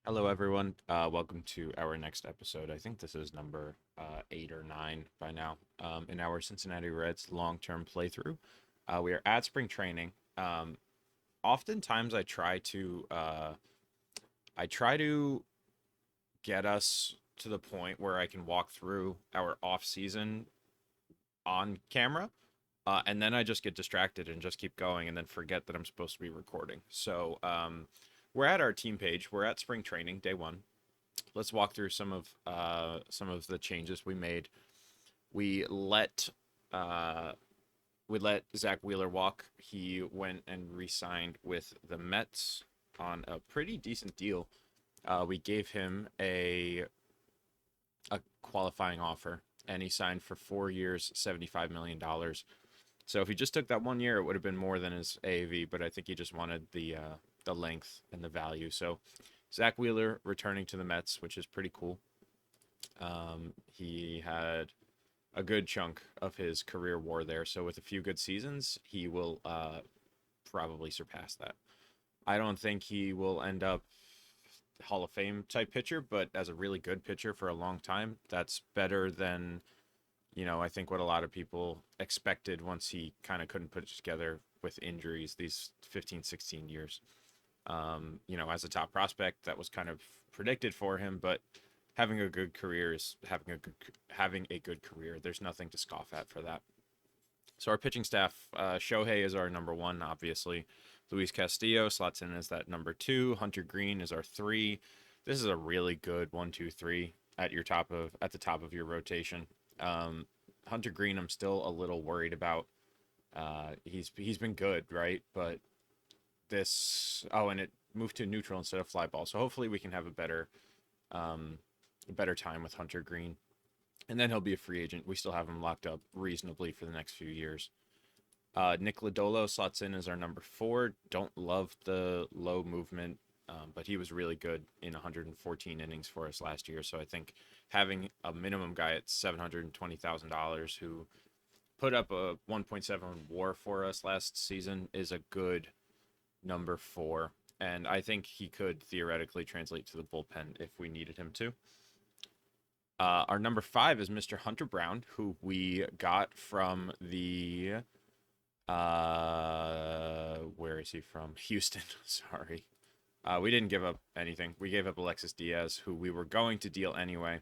Hello, everyone. Welcome to our next episode. I think this is number 8 or 9 by now. In our Cincinnati Reds long-term playthrough, we are at spring training. Oftentimes, I try to get us to the point where I can walk through our off season on camera, and then I just get distracted and just keep going, and then forget that I'm supposed to be recording. So we're at our team page. We're at spring training, day one. Let's walk through some of the changes we made. We let uh, we let Zach Wheeler walk. He went and re-signed with the Mets on a pretty decent deal. We gave him a qualifying offer, and he signed for 4 years, $75 million. So if he just took that 1 year, it would have been more than his AAV. But I think he just wanted the length and the value. So Zach Wheeler returning to the Mets, which is pretty cool. He had a good chunk of his career war there. So with a few good seasons, he will probably surpass that. I don't think he will end up Hall of Fame type pitcher, but as a really good pitcher for a long time, that's better than, I think what a lot of people expected once he kind of couldn't put it together with injuries these 15, 16 years. As a top prospect, that was kind of predicted for him, but having a good career is having a good career. There's nothing to scoff at for that. So our pitching staff, Shohei is our number one, obviously. Luis Castillo slots in as that number two. Hunter Green is our three. This is a really good 1, 2, 3 at the top of your rotation. Um, Hunter Green, I'm still a little worried about. He's been good, right? But and it moved to neutral instead of fly ball. So hopefully we can have um, a better time with Hunter Green, and then he'll be a free agent. We still have him locked up reasonably for the next few years. Nick Lodolo slots in as our number four. Don't love the low movement, but he was really good in 114 innings for us last year. So I think having a minimum guy at $720,000 who put up a 1.7 WAR for us last season is a good number four. And I think he could theoretically translate to the bullpen if we needed him to. Our number five is Mr. Hunter Brown, who we got from where is he from? Houston. Sorry. We didn't give up anything. We gave up Alexis Diaz, who we were going to deal anyway.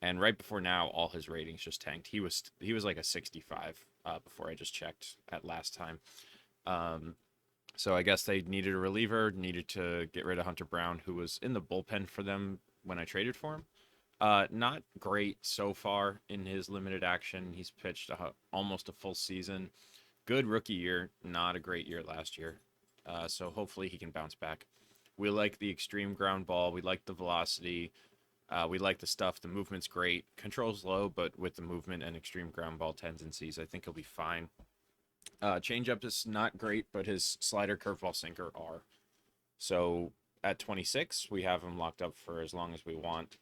And right before now, all his ratings just tanked. He was like a 65 before I just checked at last time. Um, so I guess they needed a reliever, needed to get rid of Hunter Brown, who was in the bullpen for them when I traded for him. Not great so far in his limited action. He's pitched almost a full season. Good rookie year, not a great year last year. So hopefully he can bounce back. We like the extreme ground ball. We like the velocity. We like the stuff. The movement's great. Control's low, but with the movement and extreme ground ball tendencies, I think he'll be fine. Changeup is not great, but his slider, curveball, sinker are. So at 26, we have him locked up for as long as we want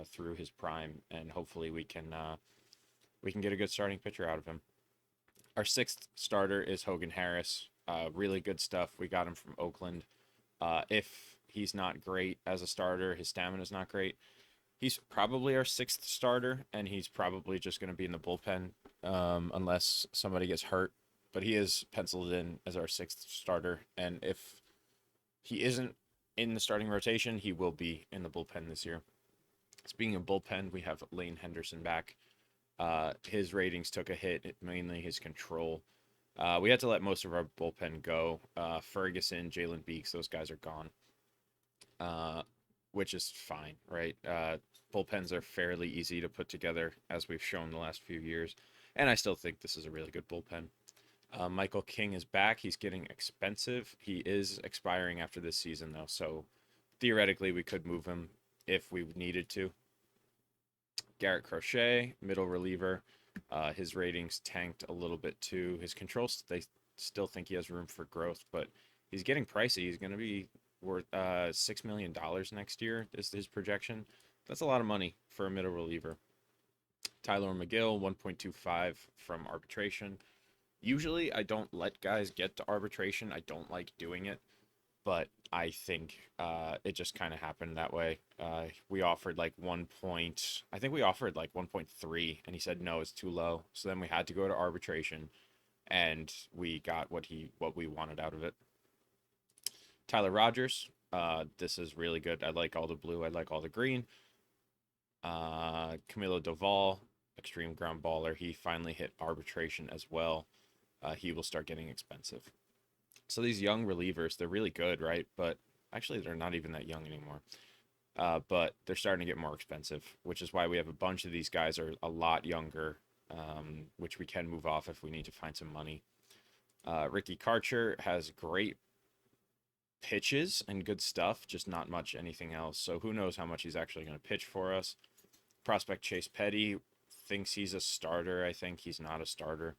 through his prime, and hopefully we can get a good starting pitcher out of him. Our sixth starter is Hogan Harris. Really good stuff. We got him from Oakland. If he's not great as a starter, his stamina is not great. He's probably our sixth starter, and he's probably just going to be in the bullpen unless somebody gets hurt. But he is penciled in as our sixth starter, and if he isn't in the starting rotation, he will be in the bullpen this year. Speaking of bullpen, we have Lane Henderson back. His ratings took a hit, mainly his control. We had to let most of our bullpen go. Ferguson, Jalen Beeks, those guys are gone, uh, which is fine, right? Bullpens are fairly easy to put together, as we've shown the last few years, and I still think this is a really good bullpen. Michael King is back. He's getting expensive. He is expiring after this season, though, so theoretically we could move him if we needed to. Garrett Crochet, middle reliever. His ratings tanked a little bit too. His controls, they still think he has room for growth, but he's getting pricey. He's going to be worth $6 million next year, is his projection. That's a lot of money for a middle reliever. Tyler McGill, 1.25 from arbitration. Usually, I don't let guys get to arbitration. I don't like doing it. but I think it just kind of happened that way. We offered like 1 point, I think we offered like 1.3, and he said no, it's too low. So then we had to go to arbitration, and we got what we wanted out of it. Tyler Rogers, this is really good. I like all the blue. I like all the green. Camilo Doval, extreme ground baller. He finally hit arbitration as well. He will start getting expensive. So these young relievers, they're really good, right? But actually, they're not even that young anymore. But they're starting to get more expensive, which is why we have a bunch of these guys are a lot younger, which we can move off if we need to find some money. Ricky Karcher has great pitches and good stuff, just not much anything else. So who knows how much he's actually going to pitch for us. Prospect Chase Petty thinks he's a starter. I think he's not a starter.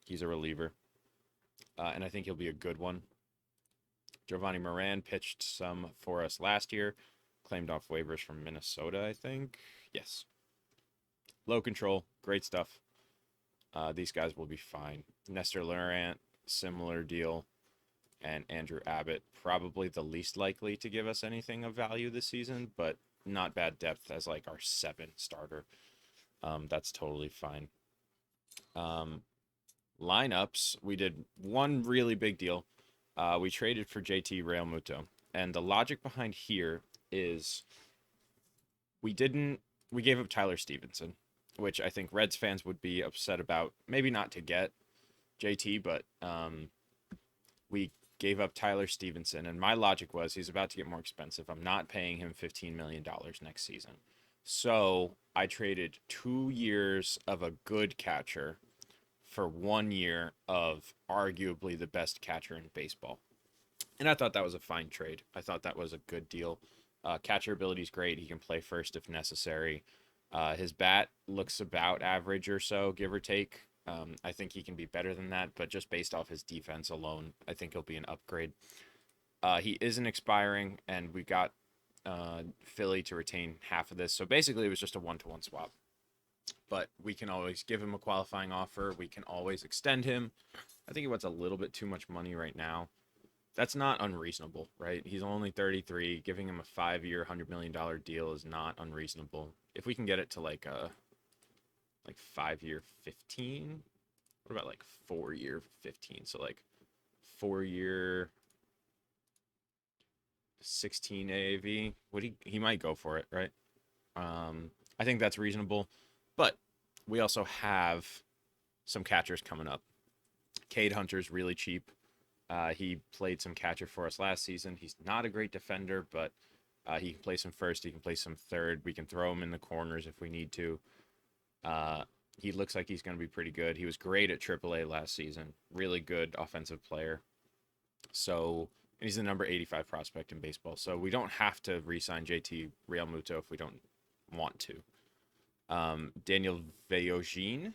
He's a reliever. And I think he'll be a good one. Giovanni Moran pitched some for us last year. Claimed off waivers from Minnesota, I think. Yes. Low control. Great stuff. These guys will be fine. Nestor Laurent, similar deal. And Andrew Abbott, probably the least likely to give us anything of value this season, but not bad depth as like our 7 starter. That's totally fine. Lineups, we did one really big deal. We traded for JT Realmuto. And the logic behind here is we gave up Tyler Stevenson, which I think Reds fans would be upset about. Maybe not to get JT, but we gave up Tyler Stevenson, and my logic was he's about to get more expensive. I'm not paying him $15 million next season. So I traded 2 years of a good catcher for 1 year of arguably the best catcher in baseball. And I thought that was a fine trade. I thought that was a good deal. Catcher ability is great. He can play first if necessary. His bat looks about average or so, give or take. I think he can be better than that, but just based off his defense alone, I think he'll be an upgrade. He isn't expiring, and we got Philly to retain half of this. So basically, it was just a 1-to-1 swap. But we can always give him a qualifying offer. We can always extend him. I think he wants a little bit too much money right now. That's not unreasonable, right? He's only 33. Giving him a 5-year, $100 million deal is not unreasonable. If we can get it to like 5-year 15, what about like 4-year 15? So like 4-year 16 AAV. He might go for it, right? I think that's reasonable, but we also have some catchers coming up. Cade Hunter's really cheap. He played some catcher for us last season. He's not a great defender, but he can play some first. He can play some third. We can throw him in the corners if we need to. He looks like he's going to be pretty good. He was great at AAA last season. Really good offensive player. So, and he's the number 85 prospect in baseball. So we don't have to re-sign JT Realmuto if we don't want to. Daniel Vellogin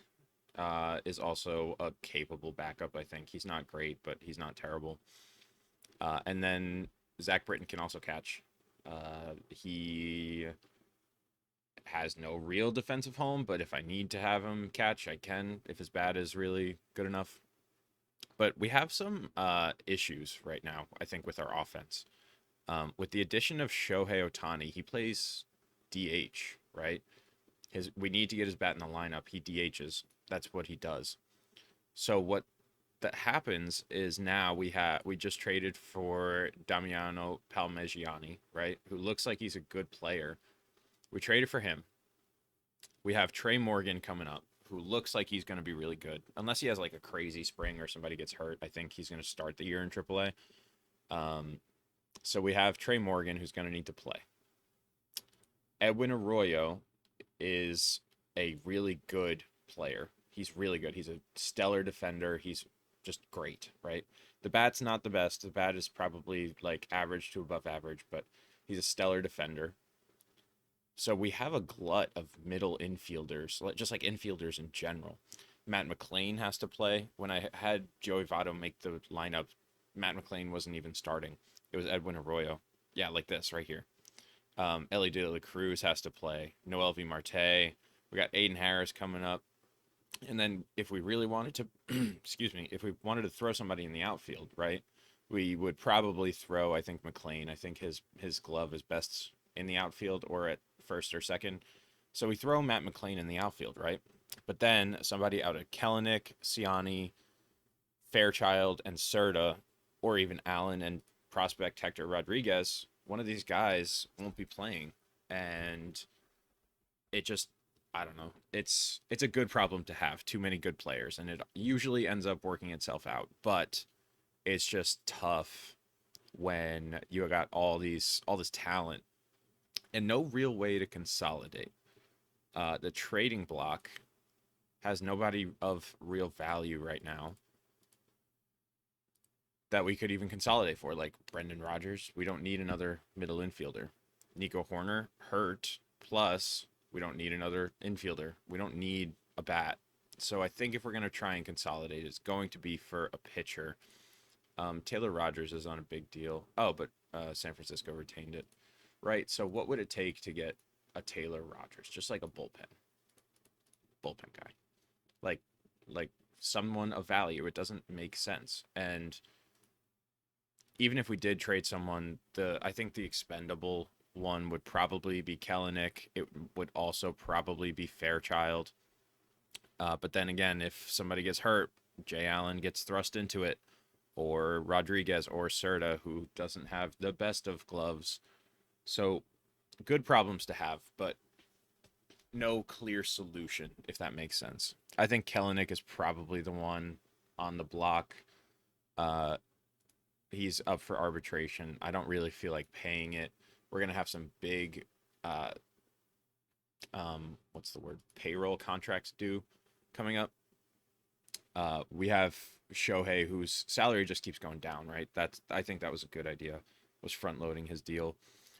is also a capable backup, I think. He's not great, but he's not terrible. And then Zach Britton can also catch. He has no real defensive home, but if I need to have him catch, I can, if his bat is really good enough. But we have some issues right now, I think, with our offense. With the addition of Shohei Ohtani, he plays DH, right? We need to get his bat in the lineup. He DHs. That's what he does. So what that happens is now we just traded for Damiano Palmegiani, right? Who looks like he's a good player. We traded for him. We have Trey Morgan coming up, who looks like he's going to be really good. Unless he has like a crazy spring or somebody gets hurt, I think he's going to start the year in AAA. So we have Trey Morgan, who's going to need to play. Edwin Arroyo is a really good player. He's really good. He's a stellar defender. He's just great, right? The bat's not the best. The bat is probably like average to above average, but he's a stellar defender. So we have a glut of middle infielders, just like infielders in general. Matt McLain has to play. When I had Joey Votto make the lineup, Matt McLain wasn't even starting. It was Edwin Arroyo. Yeah, like this right here. Ellie De La Cruz has to play. Noel V. Marte. We got Aiden Harris coming up. And then if we really wanted to, excuse me, if we wanted to throw somebody in the outfield, right? We would probably throw, I think, McLean. I think his glove is best in the outfield or at first or second. So we throw Matt McLean in the outfield, right? But then somebody out of Kellenic, Ciani, Fairchild, and Serta, or even Allen and prospect Hector Rodriguez, one of these guys won't be playing. And it just, I don't know. It's a good problem to have, too many good players, and it usually ends up working itself out. But it's just tough when you got all this talent and no real way to consolidate. The trading block has nobody of real value right now that we could even consolidate for, like Brendan Rodgers. We don't need another middle infielder. Nico Horner hurt. Plus, we don't need another infielder. We don't need a bat. So I think if we're going to try and consolidate, it's going to be for a pitcher. Taylor Rogers is on a big deal. Oh, but San Francisco retained it. Right. So what would it take to get a Taylor Rogers? Just like a bullpen guy. Like like someone of value. It doesn't make sense. And even if we did trade someone, the I think the expendable one would probably be Kellenic. It would also probably be Fairchild. But then again, if somebody gets hurt, Jay Allen gets thrust into it, or Rodriguez or Serta, who doesn't have the best of gloves. So good problems to have, but no clear solution, if that makes sense. I think Kellenic is probably the one on the block. Uh, he's up for arbitration. I don't really feel like paying it. We're gonna have some big, uh, what's the word? Payroll contracts due coming up. We have Shohei, whose salary just keeps going down. Right. I think that was a good idea. Was front loading his deal.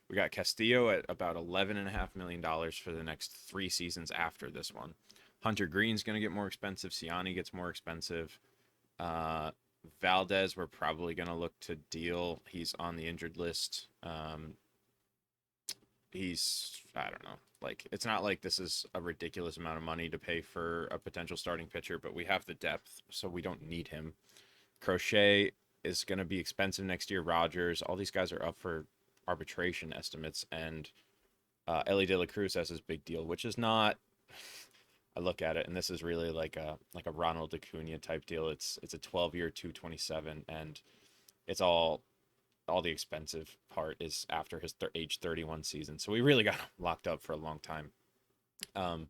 We got Castillo at about $11.5 million for the next 3 seasons after this one. Hunter Green's going to get more expensive. Ciani gets more expensive. Uh, Valdez, we're probably going to look to deal. He's on the injured list. I don't know. Like, it's not like this is a ridiculous amount of money to pay for a potential starting pitcher, but we have the depth, so we don't need him. Crochet is going to be expensive next year. Rogers, all these guys are up for arbitration estimates, and Ellie De La Cruz has his big deal, which is not. I look at it, and this is really like a Ronald Acuna type deal. It's a 12-year 227, and it's all the expensive part is after his age 31 season. So we really got him locked up for a long time. Um,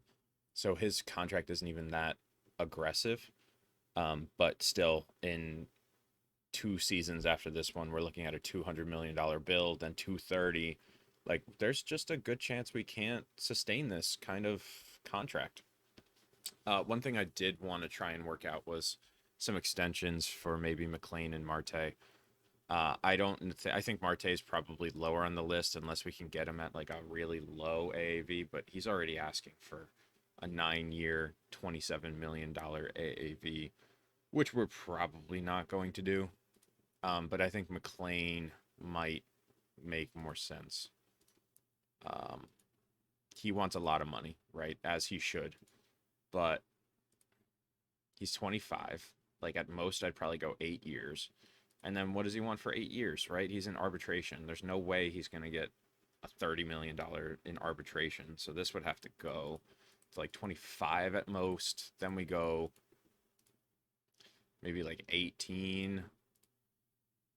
so his contract isn't even that aggressive, but still in 2 seasons after this one, we're looking at a $200 million bill, then 230. Like, there's just a good chance we can't sustain this kind of contract. One thing I did want to try and work out was some extensions for maybe McLean and Marte. I don't. I think Marte is probably lower on the list unless we can get him at like a really low AAV. But he's already asking for a 9-year, $27 million AAV, which we're probably not going to do. But I think McLean might make more sense. Um, he wants a lot of money, right? As he should, but he's 25. Like, at most, I'd probably go 8 years. And then what does he want for 8 years, right? He's in arbitration. There's no way he's going to get a $30 million in arbitration. So this would have to go to like 25 at most. Then we go maybe like 18.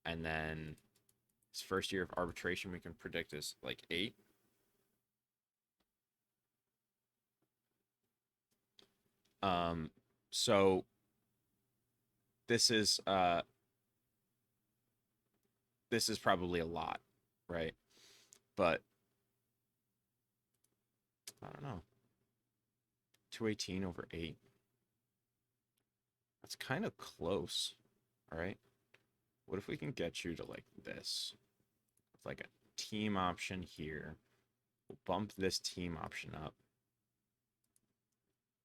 And then his first year of arbitration we can predict is like 8. So this is probably a lot, right? But I don't know. 218 over 8. That's kind of close. All right. What if we can get you to like this? With like a team option here. We'll bump this team option up.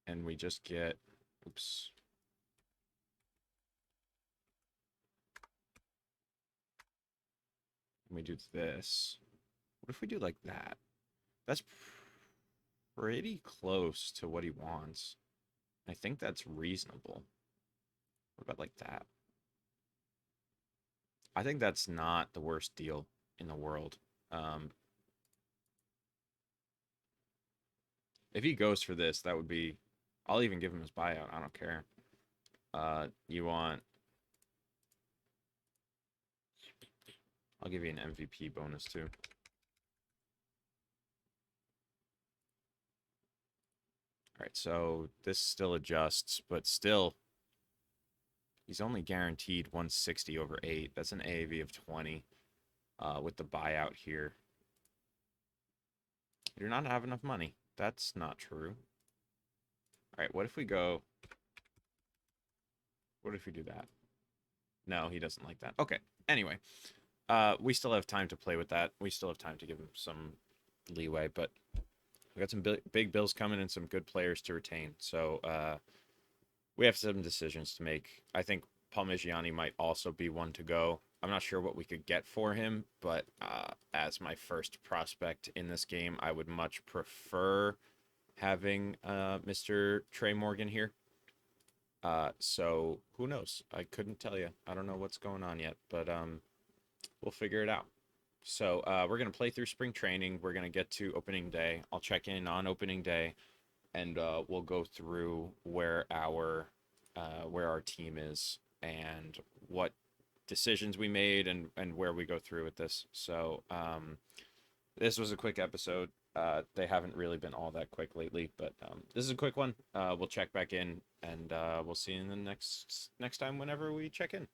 And we just get, oops. And we do this. What if we do like that? That's pretty close to what he wants. I think that's reasonable. What about like that? I think that's not the worst deal in the world. Um, if he goes for this, that would be. I'll even give him his buyout. I don't care. You want? I'll give you an MVP bonus too. All right, so this still adjusts, but still, he's only guaranteed 160 over 8. That's an AAV of 20 with the buyout here. You do not have enough money. That's not true. All right, what if we go... What if we do that? No, he doesn't like that. Okay, anyway. We still have time to play with that. We still have time to give him some leeway, but we got some big bills coming and some good players to retain. So we have some decisions to make. I think Parmigiani might also be one to go. I'm not sure what we could get for him, but as my first prospect in this game, I would much prefer having Mr. Trey Morgan here. So who knows? I couldn't tell you. I don't know what's going on yet, but we'll figure it out. So we're gonna play through spring training. We're gonna get to opening day. I'll check in on opening day, and we'll go through where our team is and what decisions we made and where we go through with this. So this was a quick episode. They haven't really been all that quick lately, but this is a quick one. We'll check back in, and we'll see you in the next time whenever we check in.